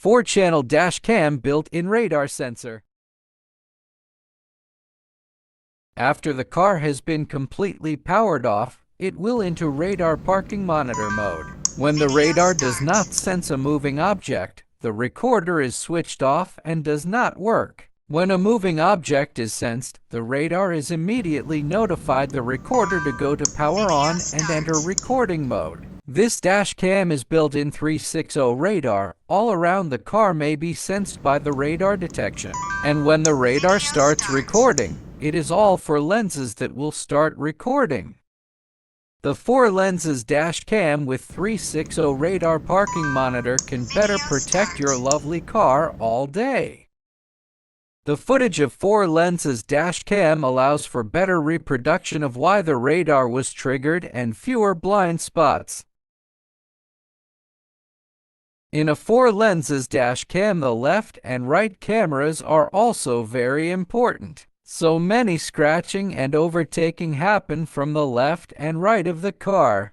4-channel dash cam built-in radar sensor. After the car has been completely powered off, it will into radar parking monitor mode. When the radar does not sense a moving object, the recorder is switched off and does not work. When a moving object is sensed, the radar is immediately notified the recorder to go to power on and enter recording mode. This dash cam is built in 360 radar. All around the car may be sensed by the radar detection. And when the radar starts recording, it is all 4 lenses that will start recording. The 4 lenses dash cam with 360 radar parking monitor can better protect your lovely car all day. The footage of 4 lenses dash cam allows for better reproduction of why the radar was triggered and fewer blind spots. In a 4 lenses dash cam, the left and right cameras are also very important. So many scratching and overtaking happen from the left and right of the car.